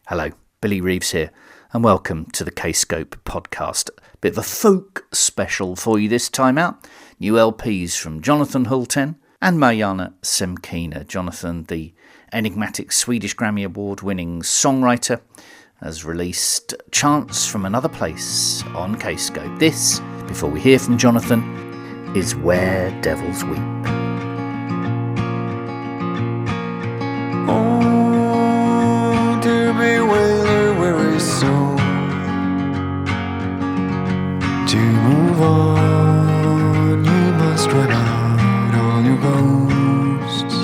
Hello, Billy Reeves here, and welcome to the Kscope Podcast. Bit of a folk special for you this time out. New LPs from Jonathan Hultén and Mariana Semkina. Jonathan, the enigmatic Swedish Grammy Award-winning songwriter, has released Chants From Another Place on Kscope. This, before we hear from Jonathan, is Where Devils Weep. To move on, you must run out all your ghosts.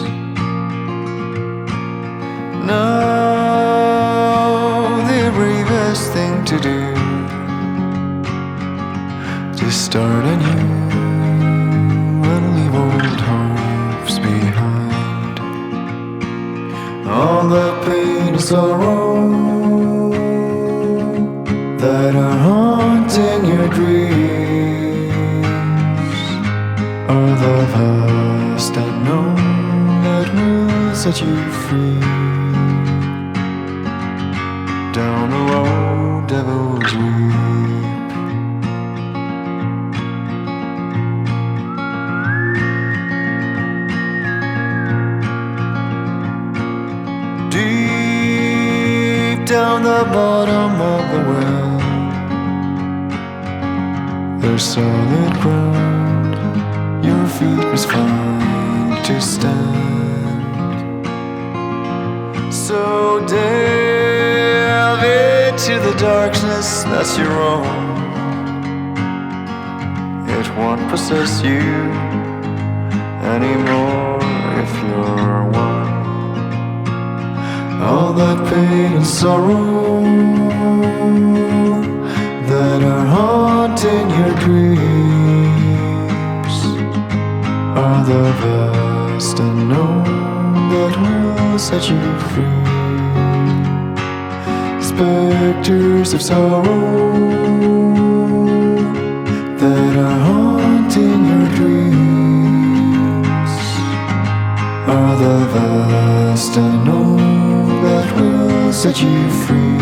Now the bravest thing to do, to start anew and leave old hopes behind. All the pain and sorrow that are haunting your dreams are the vast unknown that will set you free. Down the road, devils weep. Deep down the bottom of the well, there's solid ground your feet must find to stand. So delve into the darkness that's your own. It won't possess you anymore if you're one. All that pain and sorrow that are haunting your dreams are the vast unknown that will set you free. Spectres of sorrow that are haunting your dreams are the vast unknown that will set you free.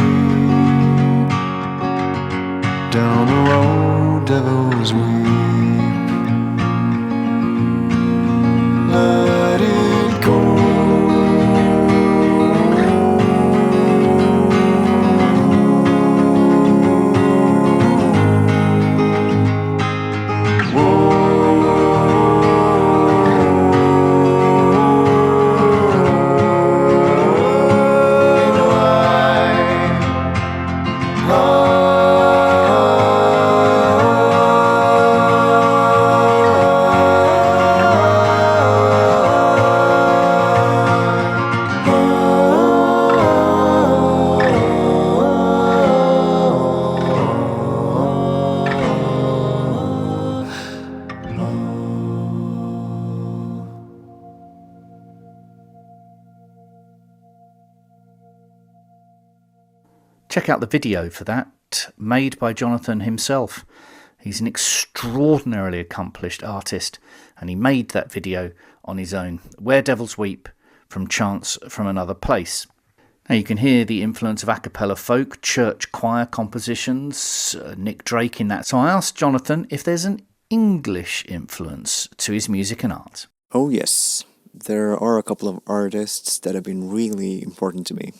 Down the road, devils weep. Let it go. Check out the video for that, made by Jonathan himself. He's an extraordinarily accomplished artist, and he made that video on his own. Where Devils Weep from Chants From Another Place. Now you can hear the influence of a cappella folk, church choir compositions, Nick Drake in that. So I asked Jonathan if there's an English influence to his music and art. Oh yes, there are a couple of artists that have been really important to me.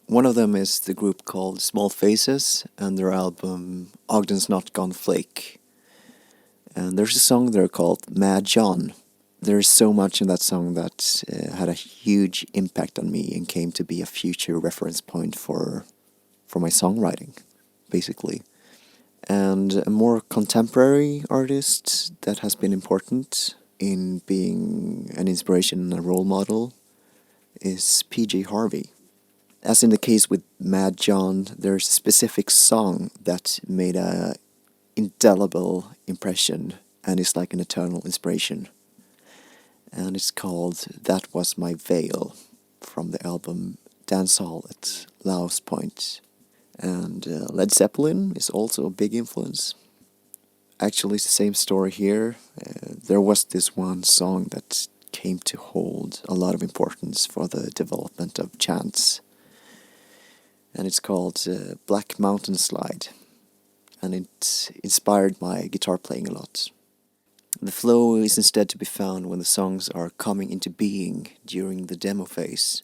One of them is the group called Small Faces and their album Ogden's Not Gone Flake. And there's a song there called Mad John. There's so much in that song that had a huge impact on me and came to be a future reference point for my songwriting, basically. And a more contemporary artist that has been important in being an inspiration and a role model is PJ Harvey. As in the case with Mad John, there's a specific song that made a indelible impression and is like an eternal inspiration. And it's called That Was My Veil from the album Dancehall at Laos Point. And Led Zeppelin is also a big influence. Actually, it's the same story here. There was this one song that came to hold a lot of importance for the development of chants. and it's called Black Mountain Slide, and it inspired my guitar playing a lot. The flow is instead to be found when the songs are coming into being during the demo phase.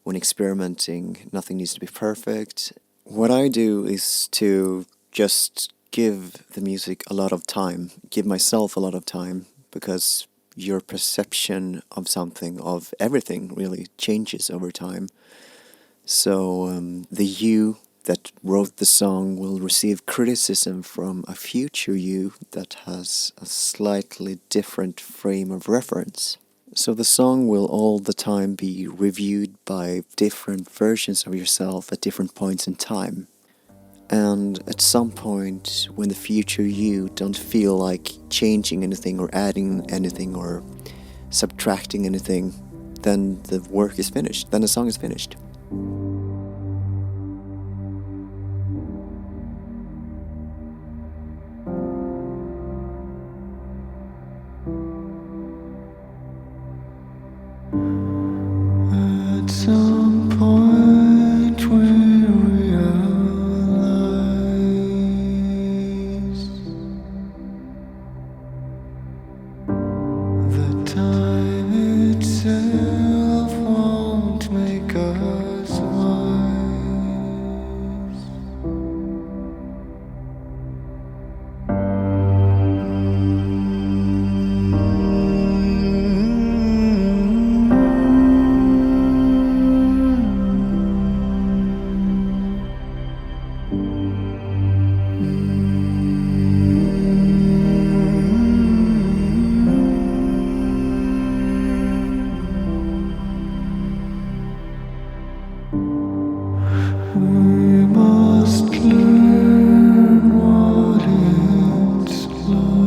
When experimenting, nothing needs to be perfect. What I do is to just give the music a lot of time, give myself a lot of time, because your perception of something, of everything, really changes over time. So the you that wrote the song will receive criticism from a future you that has a slightly different frame of reference. So the song will all the time be reviewed by different versions of yourself at different points in time. And at some point, when the future you don't feel like changing anything or adding anything or subtracting anything, then the work is finished, then the song is finished. At some point we realize that time itself won't make us wise. We must learn what it's like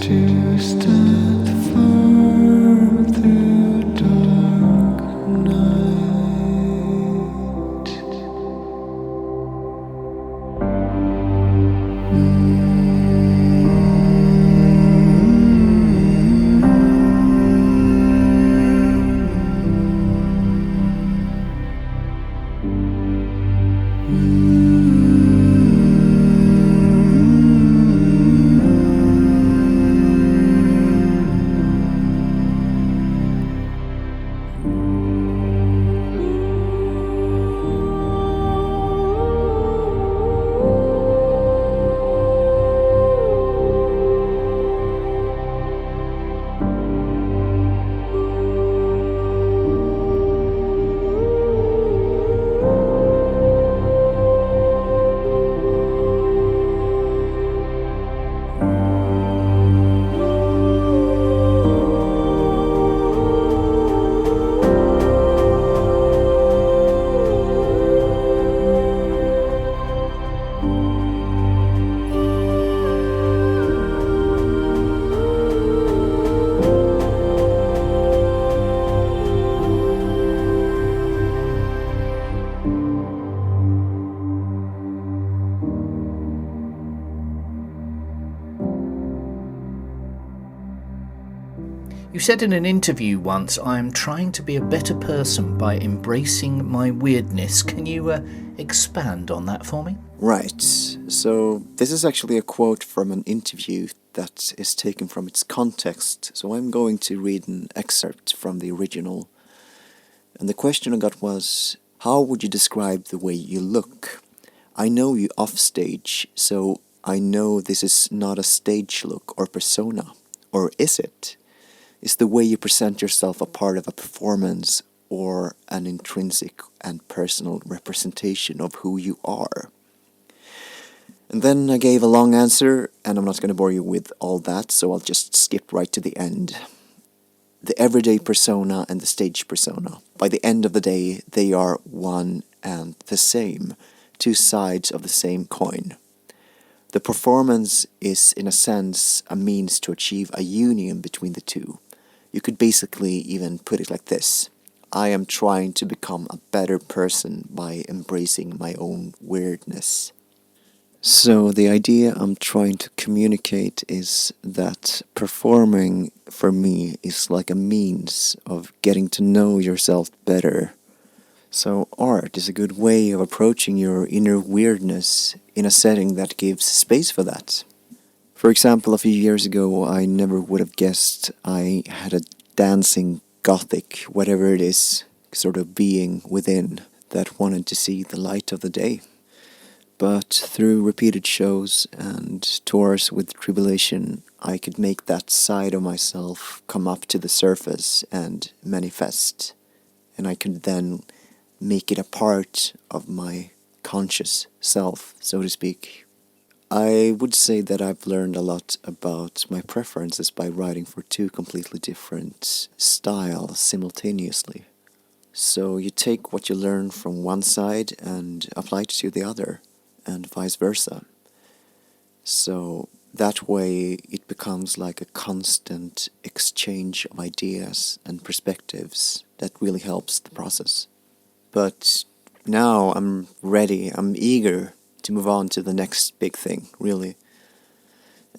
to stand firm through dark night. You said in an interview once, "I am trying to be a better person by embracing my weirdness." Can you expand on that for me? Right, so this is actually a quote from an interview that is taken from its context, so I'm going to read an excerpt from the original. And the question I got was, how would you describe the way you look? I know you off stage, so I know this is not a stage look or persona. Or is it? Is the way you present yourself a part of a performance or an intrinsic and personal representation of who you are? And then I gave a long answer, and I'm not going to bore you with all that, so I'll just skip right to the end. The everyday persona and the stage persona. By the end of the day, they are one and the same, two sides of the same coin. The performance is, in a sense, a means to achieve a union between the two. You could basically even put it like this. I am trying to become a better person by embracing my own weirdness. So the idea I'm trying to communicate is that performing for me is like a means of getting to know yourself better. So art is a good way of approaching your inner weirdness in a setting that gives space for that. For example, a few years ago I never would have guessed I had a dancing gothic, whatever it is, sort of being within that wanted to see the light of the day. But through repeated shows and tours with Tribulation, I could make that side of myself come up to the surface and manifest. And I could then make it a part of my conscious self, so to speak. I would say that I've learned a lot about my preferences by writing for two completely different styles simultaneously. So you take what you learn from one side and apply it to the other, and vice versa. So that way it becomes like a constant exchange of ideas and perspectives that really helps the process. But now I'm ready, I'm eager to move on to the next big thing, really.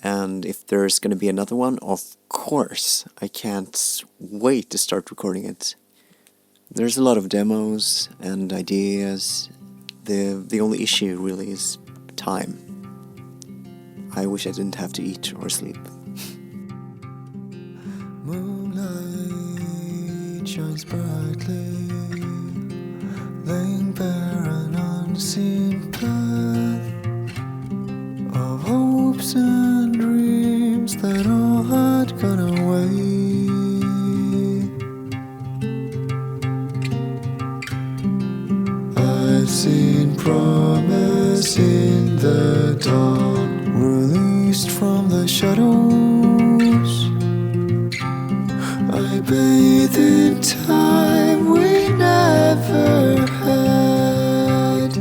And if there's going to be another one, of course, I can't wait to start recording it. There's a lot of demos and ideas. The only issue really is time. I wish I didn't have to eat or sleep. Moonlight shines brightly, laying bare an unseen path of hopes and dreams that all had gone away. I've seen promise in the dawn, released from the shadows. I bathe in time we never had.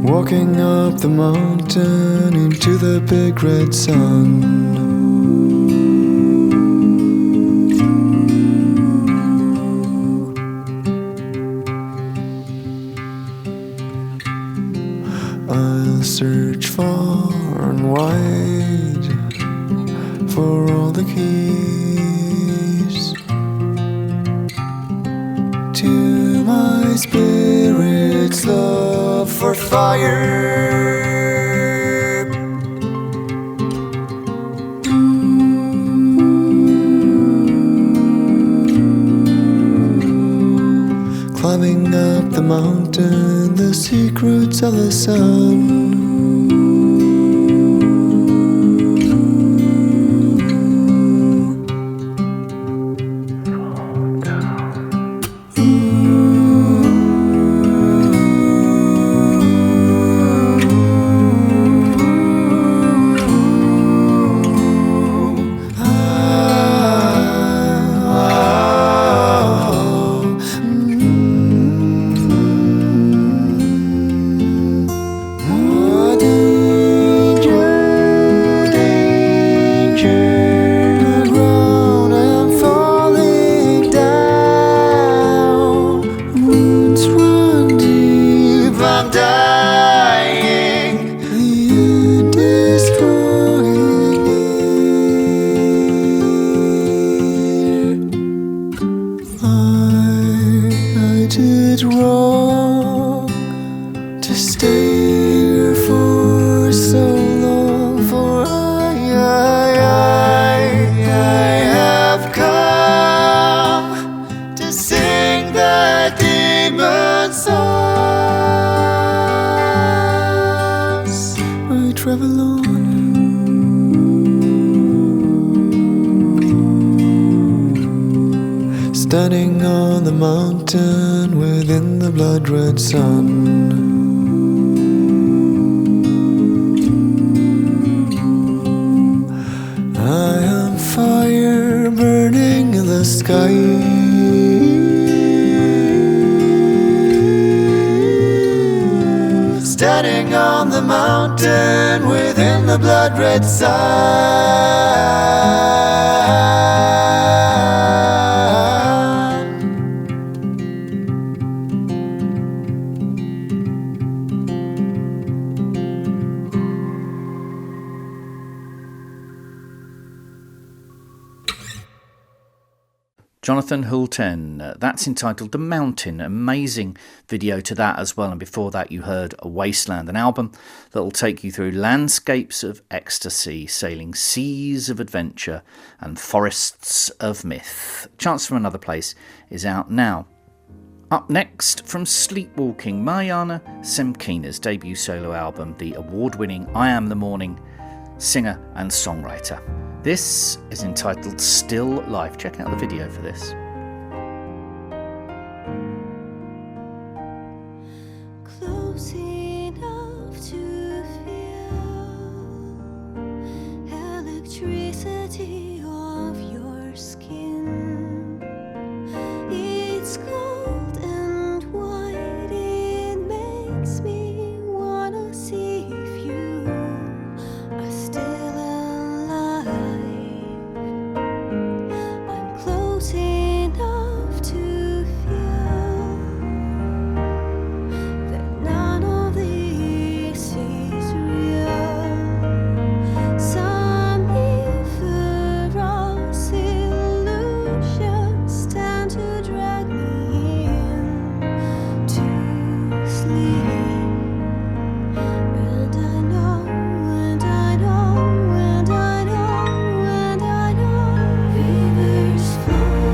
Walking up the mountain into the big red sun. I'll search far and wide for all the keys to my spirit's love for fire. Climbing up the mountain, the secrets of the sun. Travel on. Standing on the mountain within the blood-red sun. I am fire burning in the sky. Standing on the mountain within the blood-red sun. Jonathan Hultén, that's entitled The Mountain. Amazing video to that as well. And before that you heard Wasteland, an album that will take you through landscapes of ecstasy, sailing seas of adventure and forests of myth. Chants From Another Place is out now. Up next, from Sleepwalking, Mariana Semkina's debut solo album, the award-winning Iamthemorning singer and songwriter. This is entitled Still Life. Check out the video for this. Close enough to feel electricity of your skin. It's cold and white, it makes me wanna see if you are still alive. I'm close enough to feel that none of this is real. Some efferous illusions stand to drag me in to sleep. And I know, and I know, and I know, and I know, rivers flow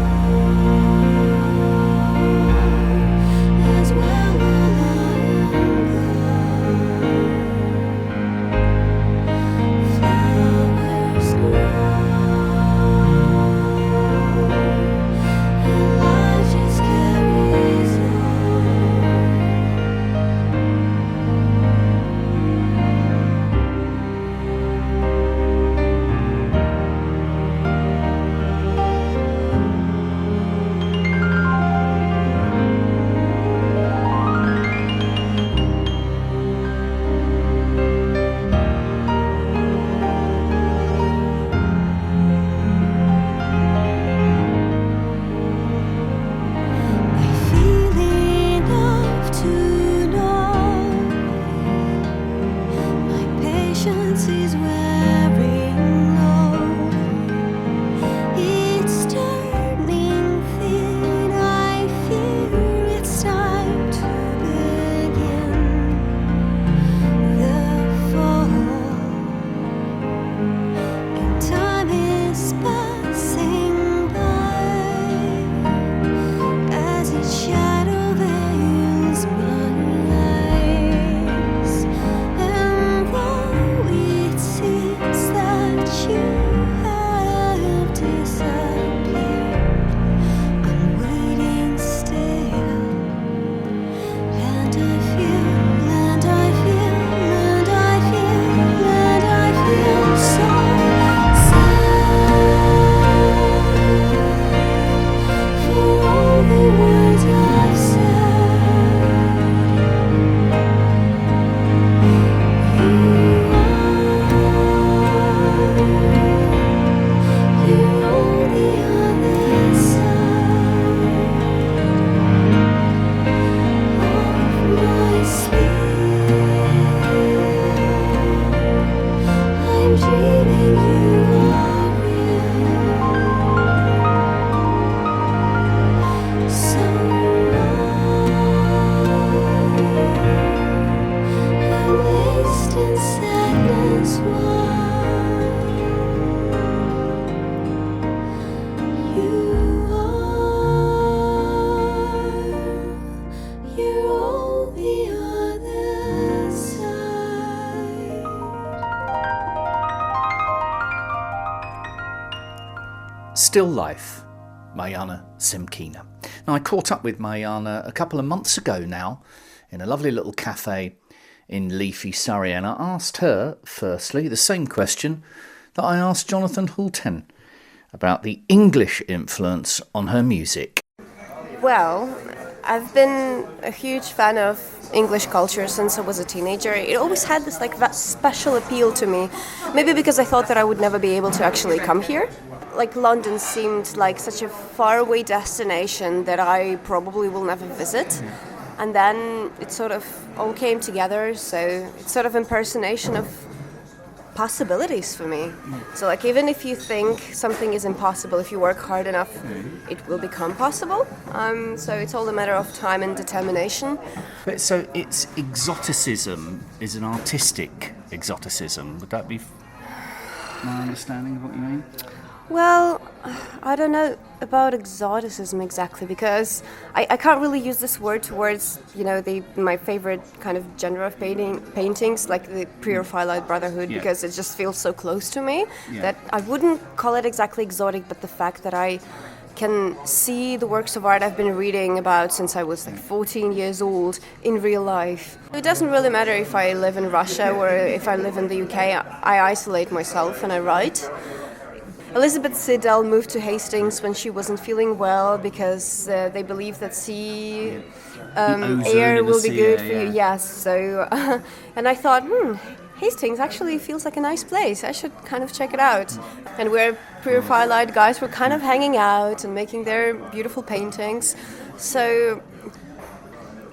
as well while I am gone. Flowers grow, and life just carries on. I feel enough to know my patience is wearing low. It's turning thin. I fear it's time to begin the fall. And time is passing by as its shadow veils my eyes. And though it seems that you have disappeared, I'm waiting still. And I feel, and I feel, and I feel, and I feel so sad for all the words I've said. You're on the other side of my sleep. I'm dreaming you are real. So I'm wasting sadness. You're on the other side. Still Life, Mariana Semkina. Now, I caught up with Mariana a couple of months ago now in a lovely little cafe in leafy Surrey, and I asked her, firstly, the same question that I asked Jonathan Hultén about the English influence on her music. Well, I've been a huge fan of English culture since I was a teenager. It always had this that special appeal to me. Maybe because I thought that I would never be able to actually come here. Like London seemed like such a faraway destination that I probably will never visit. And then it sort of all came together, so it's sort of impersonation of possibilities for me. So like even if you think something is impossible, if you work hard enough, it will become possible. So it's all a matter of time and determination. But so it's exoticism is an artistic exoticism. Would that be my understanding of what you mean? Well, I don't know about exoticism exactly, because I can't really use this word towards, my favorite kind of genre of paintings, like the pre-Raphaelite Brotherhood, because it just feels so close to me that I wouldn't call it exactly exotic, but the fact that I can see the works of art I've been reading about since I was like 14 years old in real life. It doesn't really matter if I live in Russia or if I live in the UK, I isolate myself and I write. Elizabeth Siddell moved to Hastings when she wasn't feeling well because they believe that sea air will be good for you. Yes, so and I thought, Hastings actually feels like a nice place. I should kind of check it out. And where pre-Raphaelite guys were kind of hanging out and making their beautiful paintings. So,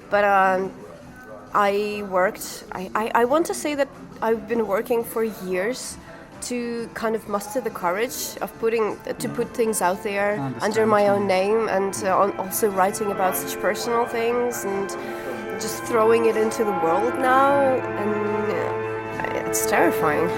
but I worked. I want to say that I've been working for years to kind of muster the courage of to put things out there under my own name, and also writing about such personal things and just throwing it into the world now, and it's terrifying.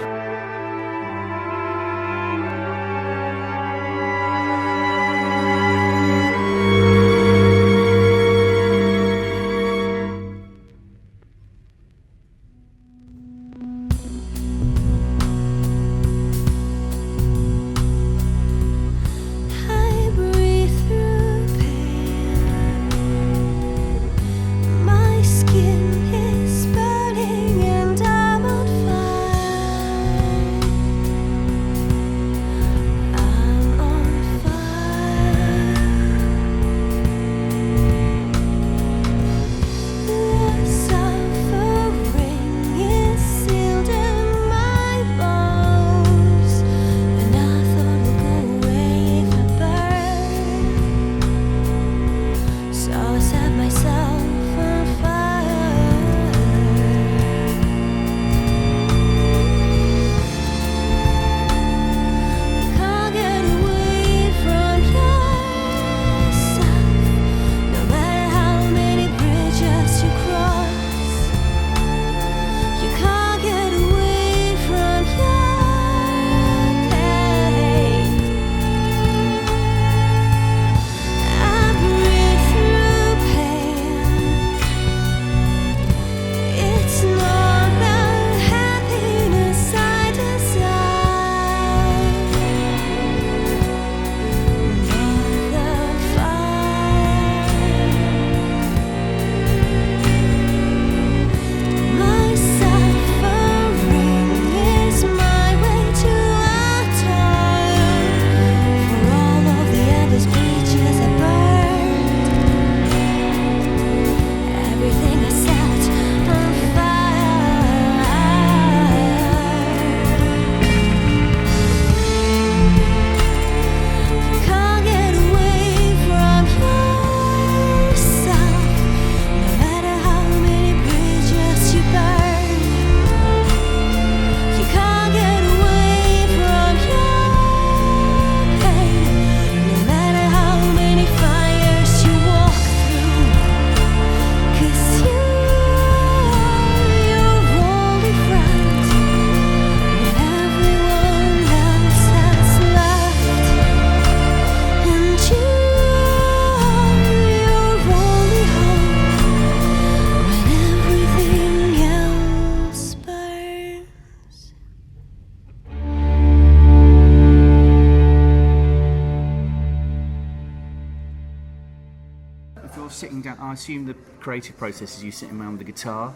Sitting down, I assume the creative process is you sitting around with the guitar,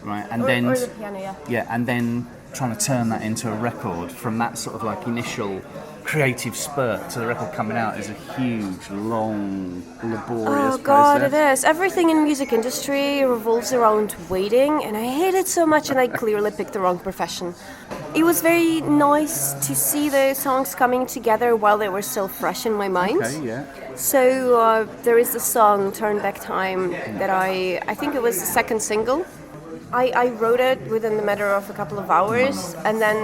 right, and or the piano, and then trying to turn that into a record. From that sort of like initial creative spurt to the record coming out is a huge, long, laborious Oh God, process. it is. Everything in music industry revolves around waiting, and I hate it so much, and I clearly picked the wrong profession. It was very nice to see the songs coming together while they were still fresh in my mind. Okay, yeah. So there is the song "Turn Back Time" that I think it was the second single I wrote it within the matter of a couple of hours, and then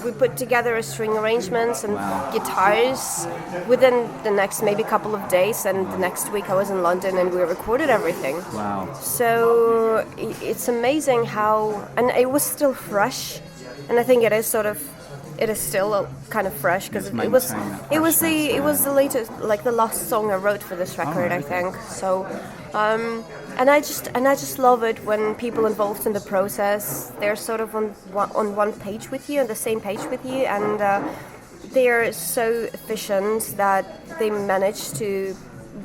we put together a string arrangements and guitars within the next maybe couple of days, and the next week I was in London and we recorded everything. Wow. So it's amazing how, and it was still fresh, and I think it is still kind of fresh because it was the latest, like the last song I wrote for this record, I think. So, and I just love it when people involved in the process, they're sort of on one page with you, on the same page with you, and they're so efficient that they manage to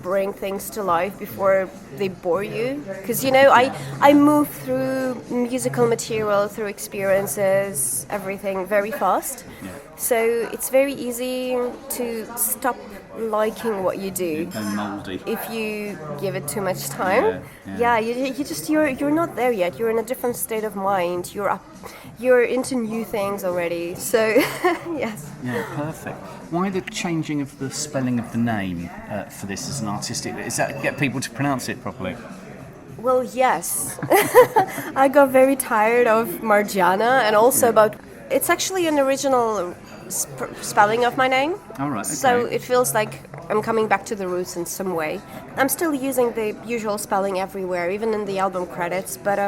bring things to life before they bore you. Because, you know, I move through musical material, through experiences, everything very fast. Yeah. So it's very easy to stop liking what you do. Go mouldy. If you give it too much time. You're not there yet. You're in a different state of mind. You're into new things already. So, yes. Yeah, perfect. Why the changing of the spelling of the name for this as an artistic? Is that to get people to pronounce it properly? Well, yes. I got very tired of Mariana, and also about... It's actually an original spelling of my name. All right, okay. So it feels like I'm coming back to the roots in some way. I'm still using the usual spelling everywhere, even in the album credits, but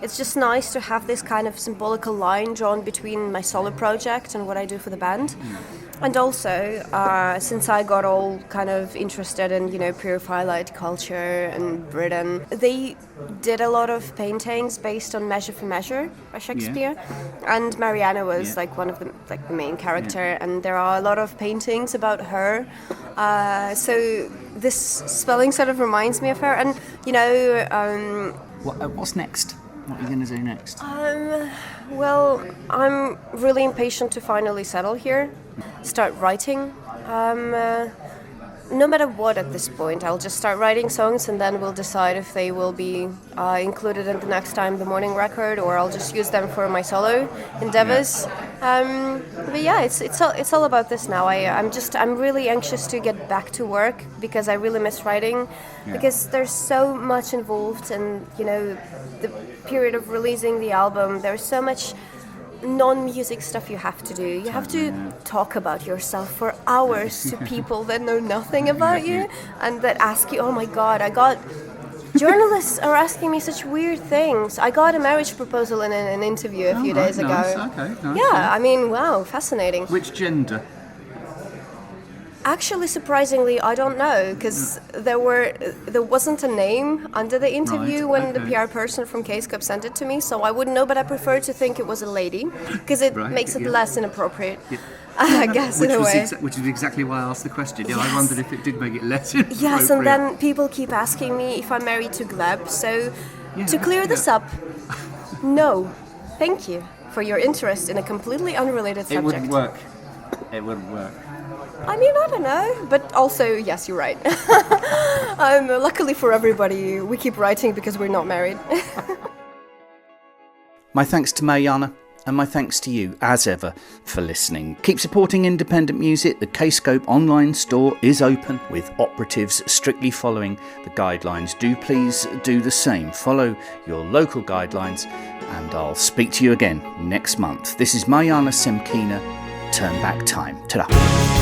it's just nice to have this kind of symbolical line drawn between my solo project and what I do for the band. And also, since I got all kind of interested in, you know, pre-Raphaelite culture and Britain, they did a lot of paintings based on Measure for Measure by Shakespeare. Yeah. And Mariana was like one of the main character, and there are a lot of paintings about her. So this spelling sort of reminds me of her, and you know. What's next? What are you going to do next? Well, I'm really impatient to finally settle here, start writing. No matter what at this point, I'll just start writing songs, and then we'll decide if they will be included in the next Iamthemorning record, or I'll just use them for my solo endeavors. But yeah, it's all about this now. I'm really anxious to get back to work because I really miss writing, because there's so much involved in, you know, the period of releasing the album. There's so much non-music stuff you have to do. You have to talk about yourself for hours to people that know nothing about you and that ask you, oh my god, journalists are asking me such weird things. I got a marriage proposal in an interview a few days ago. Okay, nice. Yeah, I mean, wow, fascinating. Which gender? Actually, surprisingly, I don't know, because there wasn't a name under the interview when the PR person from Kscope sent it to me, so I wouldn't know, but I prefer to think it was a lady, because it makes it less inappropriate, I guess, in a way. Which is exactly why I asked the question. Yeah, yes. I wondered if it did make it less inappropriate. Yes, and then people keep asking me if I'm married to Gleb, so to clear this up, no, thank you for your interest in a completely unrelated subject. It wouldn't work. I mean, I don't know, but also, yes, you're right. Luckily for everybody, we keep writing because we're not married. My thanks to Mariana, and my thanks to you, as ever, for listening. Keep supporting independent music. The Kscope online store is open, with operatives strictly following the guidelines. Do please do the same. Follow your local guidelines, and I'll speak to you again next month. This is Mariana Semkina. Turn Back Time. Ta-da.